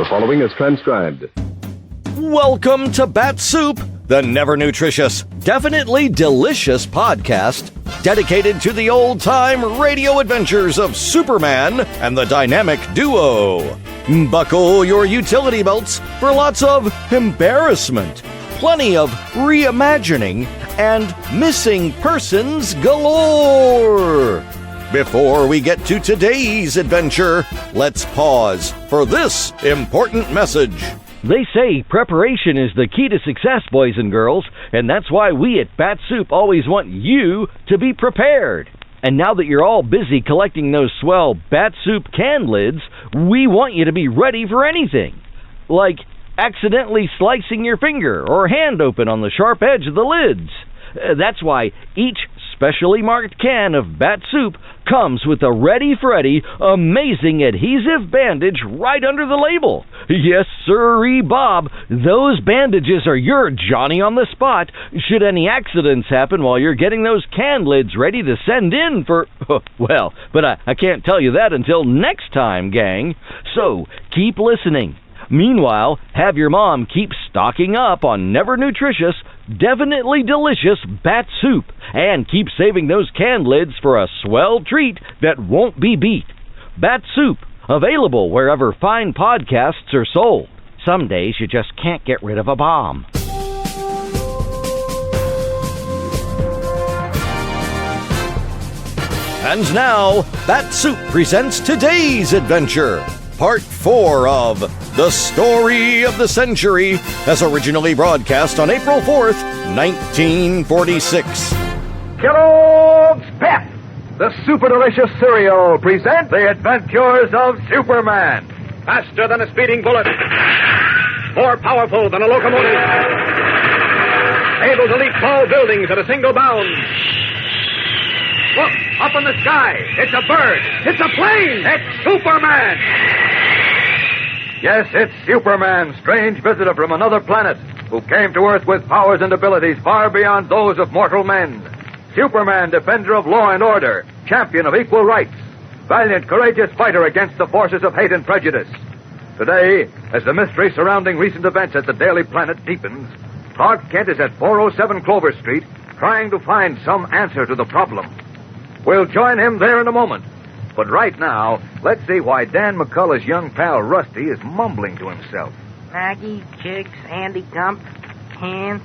The following is transcribed. Welcome to Bat-Supe, the never nutritious, definitely delicious podcast dedicated to the old-time radio adventures of Superman and the dynamic duo. Buckle your utility belts for lots of embarrassment, plenty of reimagining, and missing persons galore. Before we get to today's adventure, let's pause for this important message. They say preparation is the key to success, boys and girls, and that's why we at Bat-Supe always want you to be prepared. And now that you're all busy collecting those swell Bat-Supe can lids, we want you to be ready for anything. Like accidentally slicing your finger or hand open on the sharp edge of the lids. That's why each specially marked can of Bat-Supe comes with a ready-Freddy, amazing adhesive bandage right under the label. Yes, sirree, Bob, those bandages are your Johnny on the spot should any accidents happen while you're getting those can lids ready to send in for, well, but I can't tell you that until next time, gang. So, keep listening. Meanwhile, have your mom keep stocking up on never nutritious, definitely delicious Bat-Supe, and keep saving those can lids for a swell treat that won't be beat. Bat-Supe, available wherever fine podcasts are sold. Some days you just can't get rid of a bomb. And now, Bat-Supe presents today's adventure. Part 4 of The Story of the Century, as originally broadcast on April 4th, 1946. Kellogg's Pep, the super delicious cereal, present The Adventures of Superman. Faster than a speeding bullet, more powerful than a locomotive, able to leap tall buildings at a single bound. Look, up in the sky, it's a bird, it's a plane, it's Superman! Yes, it's Superman, strange visitor from another planet, who came to Earth with powers and abilities far beyond those of mortal men. Superman, defender of law and order, champion of equal rights, valiant, courageous fighter against the forces of hate and prejudice. Today, as the mystery surrounding recent events at the Daily Planet deepens, Clark Kent is at 407 Clover Street, trying to find some answer to the problem. We'll join him there in a moment. But right now, let's see why Dan McCullough's young pal Rusty is mumbling to himself. Maggie, Jiggs, Andy Gump, Hans,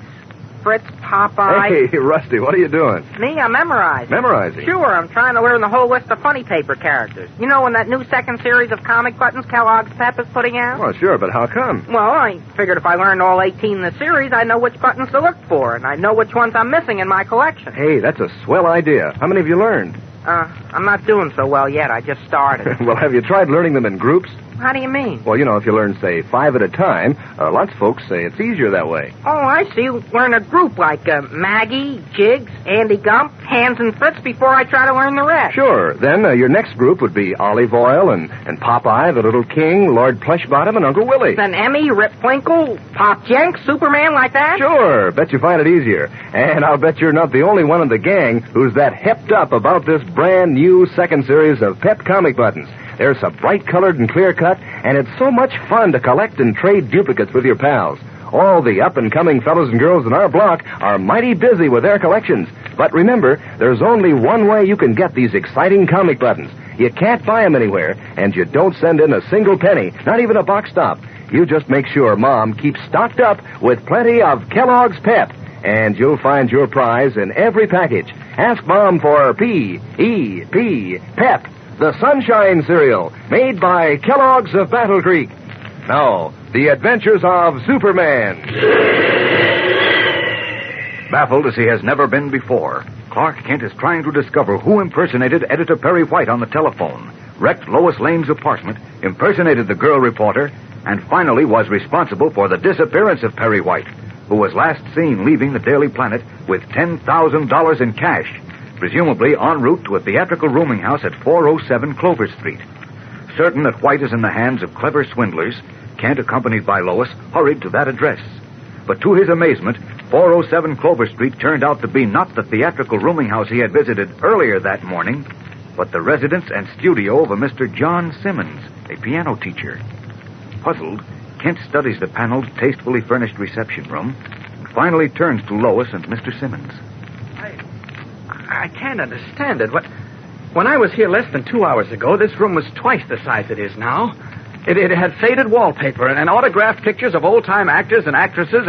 Fritz, Popeye. Hey, Rusty, what are you doing? Me, I'm memorizing. Memorizing? Sure, I'm trying to learn the whole list of funny paper characters. You know, in that new second series of comic buttons Kellogg's Pep is putting out? Well, sure, but how come? Well, I figured if I learned all 18 in the series, I'd know which buttons to look for, and I'd know which ones I'm missing in my collection. Hey, that's a swell idea. How many have you learned? I'm not doing so well yet. I just started. Well, have you tried learning them in groups? How do you mean? Well, you know, if you learn, say, 5 at a time, lots of folks say it's easier that way. Oh, I see. Learn a group like Maggie, Jiggs, Andy Gump, Hans, and Fritz before I try to learn the rest. Sure. Then your next group would be Olive Oil and Popeye, the Little King, Lord Plushbottom, and Uncle Willie. Then Emmy, Rip Winkle, Pop Jenks, Superman, like that? Sure. Bet you find it easier. And I'll bet you're not the only one in the gang who's that hepped up about this brand new second series of Pep comic buttons. They're so bright-colored and clear-cut, and it's so much fun to collect and trade duplicates with your pals. All the up-and-coming fellows and girls in our block are mighty busy with their collections. But remember, there's only one way you can get these exciting comic buttons. You can't buy them anywhere, and you don't send in a single penny, not even a box top. You just make sure Mom keeps stocked up with plenty of Kellogg's Pep, and you'll find your prize in every package. Ask Mom for P-E-P, Pep, the Sunshine Cereal, made by Kellogg's of Battle Creek. Now, the adventures of Superman. Baffled as he has never been before, Clark Kent is trying to discover who impersonated Editor Perry White on the telephone, wrecked Lois Lane's apartment, impersonated the girl reporter, and finally was responsible for the disappearance of Perry White, who was last seen leaving the Daily Planet with $10,000 in cash, presumably en route to a theatrical rooming house at 407 Clover Street. Certain that White is in the hands of clever swindlers, Kent, accompanied by Lois, hurried to that address. But to his amazement, 407 Clover Street turned out to be not the theatrical rooming house he had visited earlier that morning, but the residence and studio of a Mr. John Simmons, a piano teacher. Puzzled, Kent studies the paneled, tastefully furnished reception room and finally turns to Lois and Mr. Simmons. I can't understand it. When I was here less than 2 hours ago, this room was twice the size it is now. It had faded wallpaper and autographed pictures of old-time actors and actresses,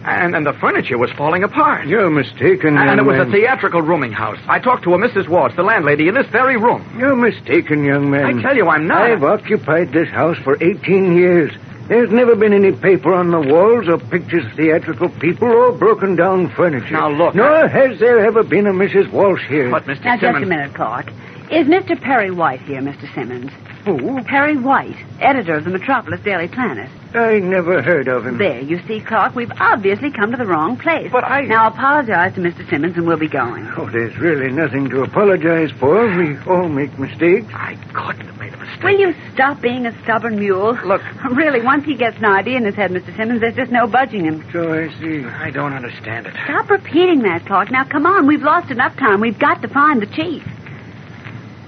and the furniture was falling apart. You're mistaken, young man. And it was a theatrical rooming house. I talked to a Mrs. Walsh, the landlady, in this very room. You're mistaken, young man. I tell you, I'm not. I've occupied this house for 18 years. There's never been any paper on the walls or pictures of theatrical people or broken down furniture. Now, look. Nor has there ever been a Mrs. Walsh here. But, Mr. Now, Simmons... just a minute, Clark. Is Mr. Perry White here, Mr. Simmons? Who? Perry White, editor of the Metropolis Daily Planet. I never heard of him. There, you see, Clark, we've obviously come to the wrong place. But Now, apologize to Mr. Simmons and we'll be going. Oh, there's really nothing to apologize for. We all make mistakes. I couldn't have made a mistake. Will you stop being a stubborn mule? Look. Really, once he gets an idea in his head, Mr. Simmons, there's just no budging him. So I see. I don't understand it. Stop repeating that, Clark. Now, come on, we've lost enough time. We've got to find the chief.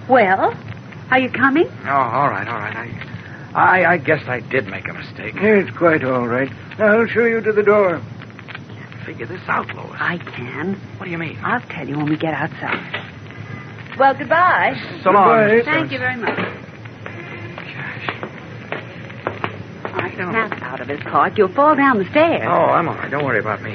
Well, are you coming? Oh, all right. I guess I did make a mistake. It's quite all right. I'll show you to the door. Figure this out, Lois. I can. What do you mean? I'll tell you when we get outside. Well, goodbye. So long. Goodbye. Thank you very much. All right, snap out of it, Clark. You'll fall down the stairs. Oh, I'm all right. Don't worry about me.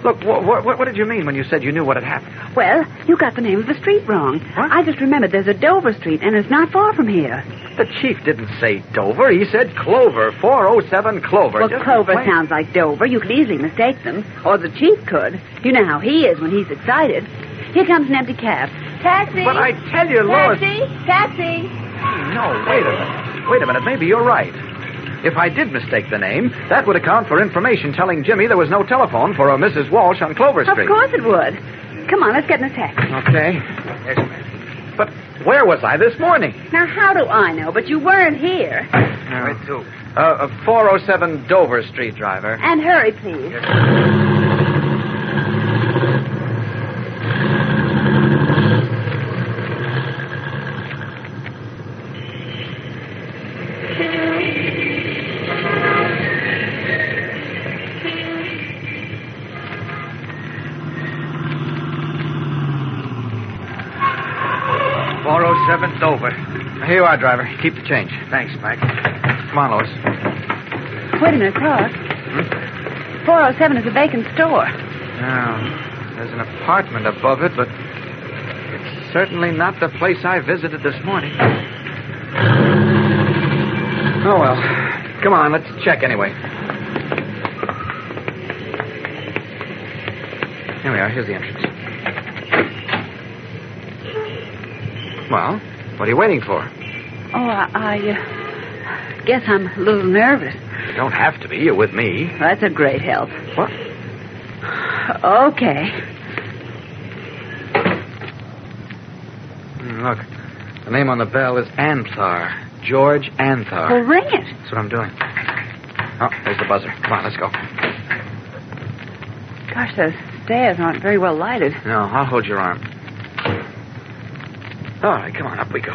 Look, what did you mean when you said you knew what had happened? Well, you got the name of the street wrong. What? I just remembered there's a Dover Street, and it's not far from here. The chief didn't say Dover. He said Clover, 407 Clover. Well, Just Clover plain- sounds like Dover. You could easily mistake them. Or the chief could. You know how he is when he's excited. Here comes an empty cab. Taxi! But I tell you, Lois... Taxi! No, wait a minute. Maybe you're right. If I did mistake the name, that would account for information telling Jimmy there was no telephone for a Mrs. Walsh on Clover Street. Of course it would. Come on, let's get in a taxi. Okay. Yes, ma'am. But where was I this morning? Now, how do I know? But you weren't here. Where to? 407 Dover Street, driver. And hurry, please. Dover. Here you are, driver. Keep the change. Thanks, Mike. Come on, Lois. Wait a minute, Clark. 407 is a vacant store. Now, there's an apartment above it, but it's certainly not the place I visited this morning. Oh, well. Come on, let's check anyway. Here we are. Here's the entrance. Well, what are you waiting for? Oh, I guess I'm a little nervous. You don't have to be. You're with me. That's a great help. What? Okay. Look, the name on the bell is Anthar. George Anthar. Well, ring it. That's what I'm doing. Oh, there's the buzzer. Come on, let's go. Gosh, those stairs aren't very well lighted. No, I'll hold your arm. All right, come on, up we go.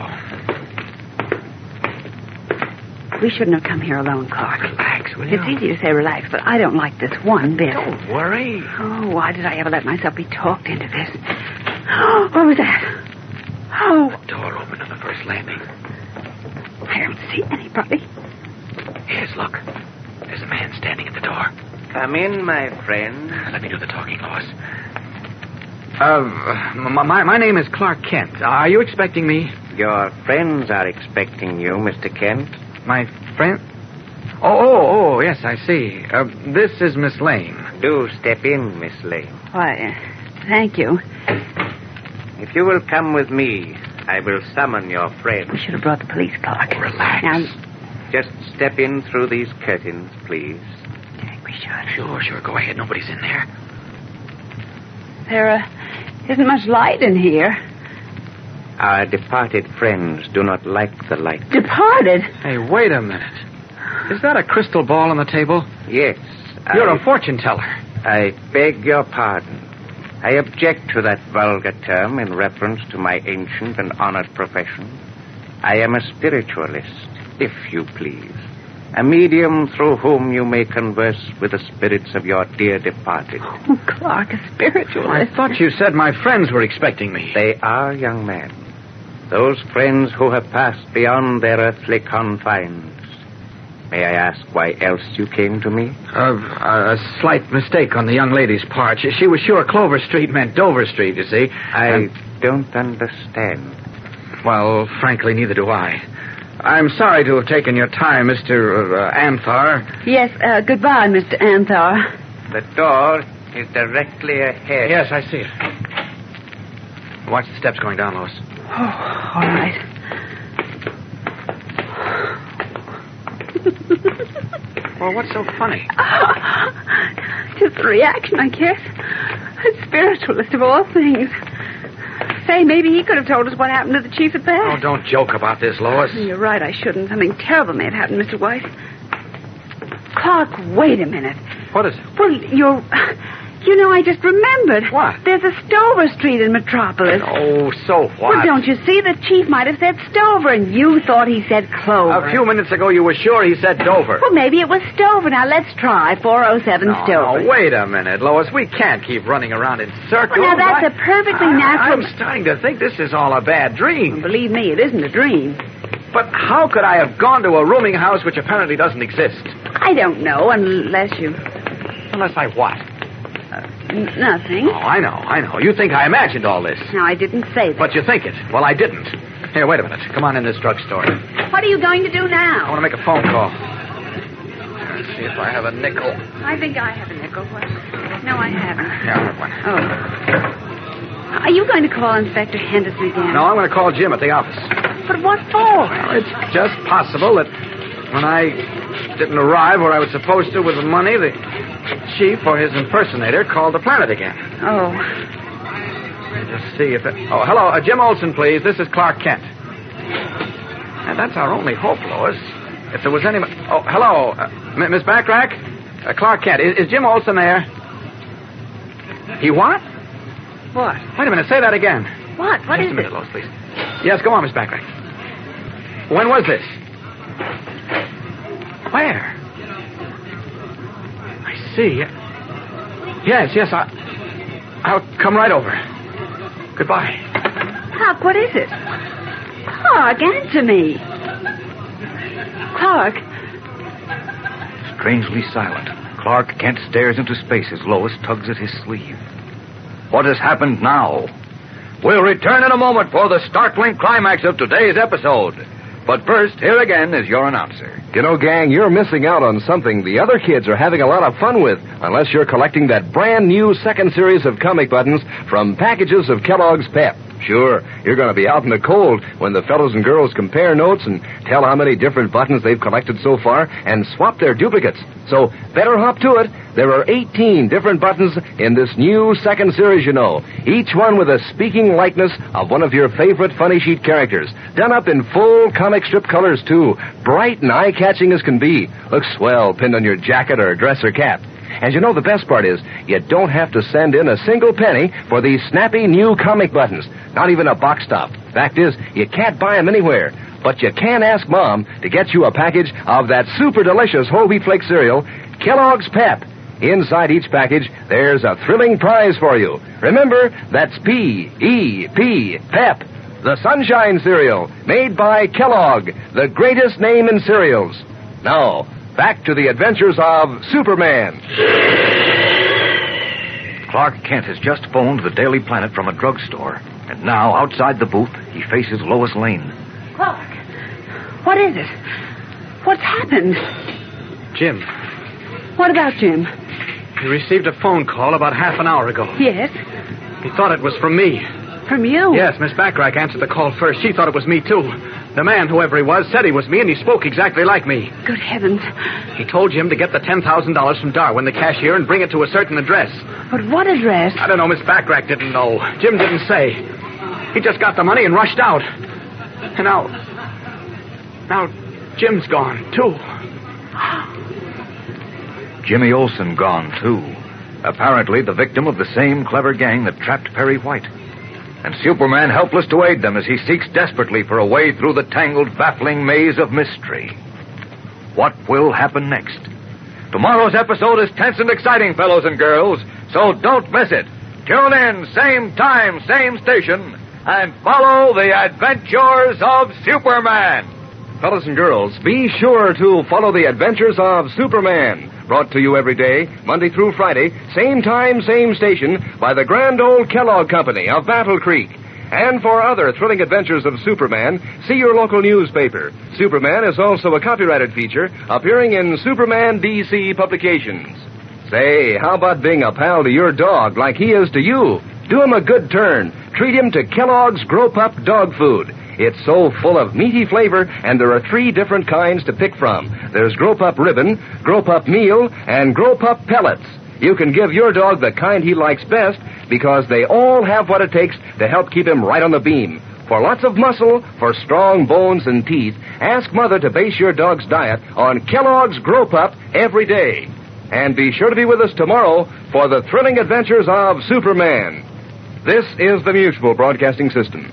We shouldn't have come here alone, Clark. Relax, will you? It's easy to say relax, but I don't like this one bit. Don't worry. Oh, why did I ever let myself be talked into this? What was that? Oh, The door opened on the first landing. I don't see anybody. Yes, look. There's a man standing at the door. Come in, my friend. Let me do the talking, Lois. My name is Clark Kent. Are you expecting me? Your friends are expecting you, Mr. Kent. My friend? Oh, yes, I see. This is Miss Lane. Do step in, Miss Lane. Why, thank you. If you will come with me, I will summon your friend. We should have brought the police, Clark. Relax. Now, Just step in through these curtains, please. we should. Sure. Go ahead. Nobody's in there. There isn't much light in here. Our departed friends do not like the light. Departed? Hey, wait a minute. Is that a crystal ball on the table? Yes. You're a fortune teller. I beg your pardon. I object to that vulgar term in reference to my ancient and honored profession. I am a spiritualist, if you please. A medium through whom you may converse with the spirits of your dear departed. Oh, Clark, a spiritualist. I thought you said my friends were expecting me. They are, young man. Those friends who have passed beyond their earthly confines. May I ask why else you came to me? A slight mistake on the young lady's part. She was sure Clover Street meant Dover Street, you see. I don't understand. Well, frankly, neither do I. I'm sorry to have taken your time, Mr. Anthar. Yes, goodbye, Mr. Anthar. The door is directly ahead. Yes, I see it. Watch the steps going down, Lois. Oh, all right. Well, what's so funny? Just the reaction, I guess. A spiritualist of all things. Say, maybe he could have told us what happened to the chief at Bat. Oh, don't joke about this, Lois. You're right, I shouldn't. Something terrible may have happened, Mr. White. Clark, wait a minute. What is it? Well, You know, I just remembered. What? There's a Stover Street in Metropolis. Oh, so what? Well, don't you see? The chief might have said Stover, and you thought he said Clover. A few minutes ago, you were sure he said Dover. Well, maybe it was Stover. Now, let's try 407 Stover. No, wait a minute, Lois. We can't keep running around in circles. Well, now, that's a perfectly natural... I'm starting to think this is all a bad dream. Well, believe me, it isn't a dream. But how could I have gone to a rooming house which apparently doesn't exist? I don't know, unless you... Unless I what? Nothing. Oh, I know. You think I imagined all this. No, I didn't say that. But you think it. Well, I didn't. Here, wait a minute. Come on in this drugstore. What are you going to do I now? want to make a phone call. Let's see if I have a nickel. I think I have a nickel. What? No, I haven't. Yeah, I have one. Oh. Are you going to call Inspector Henderson again? No, I'm going to call Jim at the office. But what for? Well, it's just possible that when I didn't arrive where I was supposed to with the money, the chief or his impersonator called the planet again. Oh. Let's see if it... Oh, hello. Jim Olsen, please. This is Clark Kent. And that's our only hope, Lois. If there was any... Oh, hello. Miss Backrack? Clark Kent. Is Jim Olsen there? He what? What? Wait a minute. Say that again. What? What Just is a minute, it? Lois, please. Yes, go on, Miss Backrack. When was this? Where? I see. Yes, I'll come right over. Goodbye. Clark, what is it? Clark, answer me. Clark. Strangely silent, Clark Kent stares into space as Lois tugs at his sleeve. What has happened now? We'll return in a moment for the startling climax of today's episode. But first, here again is your announcer. You know, gang, you're missing out on something the other kids are having a lot of fun with, unless you're collecting that brand new second series of comic buttons from packages of Kellogg's Pep. Sure, you're going to be out in the cold when the fellows and girls compare notes and tell how many different buttons they've collected so far and swap their duplicates. So better hop to it. There are 18 different buttons in this new second series, you know. Each one with a speaking likeness of one of your favorite funny sheet characters. Done up in full comic strip colors, too. Bright and eye-catching as can be. Looks swell pinned on your jacket or dress or cap. And you know the best part is, you don't have to send in a single penny for these snappy new comic buttons. Not even a box top. Fact is, you can't buy them anywhere. But you can ask Mom to get you a package of that super delicious whole wheat flake cereal, Kellogg's Pep. Inside each package, there's a thrilling prize for you. Remember, that's P-E-P, Pep, the Sunshine Cereal, made by Kellogg, the greatest name in cereals. Now, back to the adventures of Superman. Clark Kent has just phoned the Daily Planet from a drugstore. And now, outside the booth, he faces Lois Lane. Clark, what is it? What's happened? Jim. What about Jim? He received a phone call about half an hour ago. Yes? He thought it was from me. From you? Yes, Miss Backrack answered the call first. She thought it was me, too. The man, whoever he was, said he was me, and he spoke exactly like me. Good heavens. He told Jim to get the $10,000 from Darwin, the cashier, and bring it to a certain address. But what address? I don't know. Miss Backrack didn't know. Jim didn't say. He just got the money and rushed out. And now Jim's gone, too. Jimmy Olsen gone, too. Apparently the victim of the same clever gang that trapped Perry White. And Superman helpless to aid them as he seeks desperately for a way through the tangled, baffling maze of mystery. What will happen next? Tomorrow's episode is tense and exciting, fellows and girls, so don't miss it. Tune in, same time, same station, and follow the adventures of Superman. Fellas and girls, be sure to follow the adventures of Superman. Brought to you every day, Monday through Friday, same time, same station, by the grand old Kellogg Company of Battle Creek. And for other thrilling adventures of Superman, see your local newspaper. Superman is also a copyrighted feature appearing in Superman DC publications. Say, how about being a pal to your dog like he is to you? Do him a good turn. Treat him to Kellogg's Grow Pup dog food. It's so full of meaty flavor, and there are 3 different kinds to pick from. There's Grow Pup Ribbon, Grow Pup Meal, and Grow Pup Pellets. You can give your dog the kind he likes best because they all have what it takes to help keep him right on the beam. For lots of muscle, for strong bones and teeth, ask Mother to base your dog's diet on Kellogg's Grow Pup every day. And be sure to be with us tomorrow for the thrilling adventures of Superman. This is the Mutual Broadcasting System.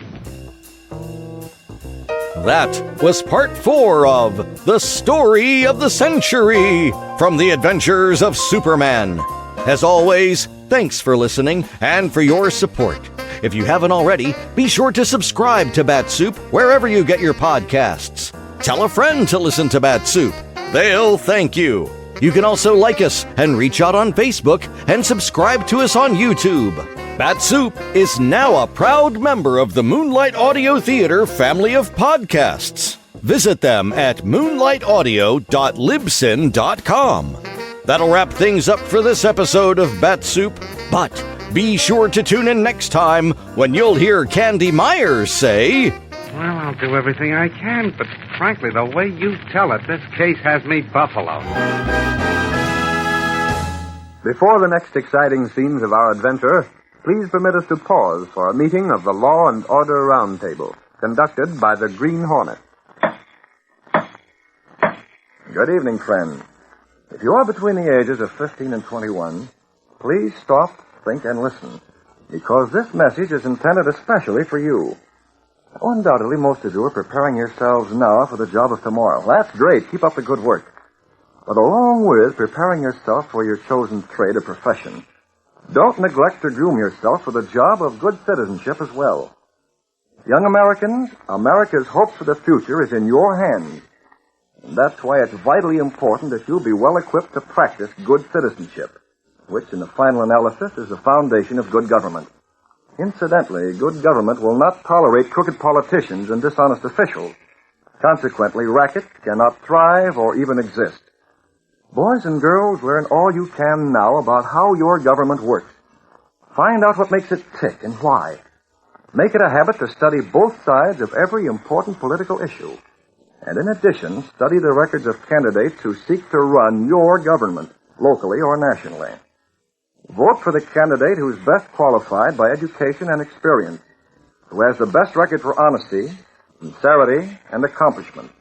That was part 4 of The Story of the Century from the Adventures of Superman. As always, thanks for listening and for your support. If you haven't already, be sure to subscribe to Bat-Supe wherever you get your podcasts. Tell a friend to listen to Bat-Supe. They'll thank you. You can also like us and reach out on Facebook and subscribe to us on YouTube. Bat-Supe is now a proud member of the Moonlight Audio Theater family of podcasts. Visit them at moonlightaudio.libsyn.com. That'll wrap things up for this episode of Bat-Supe, but be sure to tune in next time when you'll hear Candy Myers say, "Well, I'll do everything I can, but frankly, the way you tell it, this case has me buffalo." Before the next exciting scenes of our adventure, please permit us to pause for a meeting of the Law and Order Roundtable, conducted by the Green Hornet. Good evening, friends. If you are between the ages of 15 and 21, please stop, think, and listen, because this message is intended especially for you. Undoubtedly, most of you are preparing yourselves now for the job of tomorrow. That's great. Keep up the good work. But along with preparing yourself for your chosen trade or profession, don't neglect to groom yourself for the job of good citizenship as well. Young Americans, America's hope for the future is in your hands. And that's why it's vitally important that you be well equipped to practice good citizenship, which in the final analysis is the foundation of good government. Incidentally, good government will not tolerate crooked politicians and dishonest officials. Consequently, racket cannot thrive or even exist. Boys and girls, learn all you can now about how your government works. Find out what makes it tick and why. Make it a habit to study both sides of every important political issue. And in addition, study the records of candidates who seek to run your government, locally or nationally. Vote for the candidate who is best qualified by education and experience, who has the best record for honesty, sincerity, and accomplishment.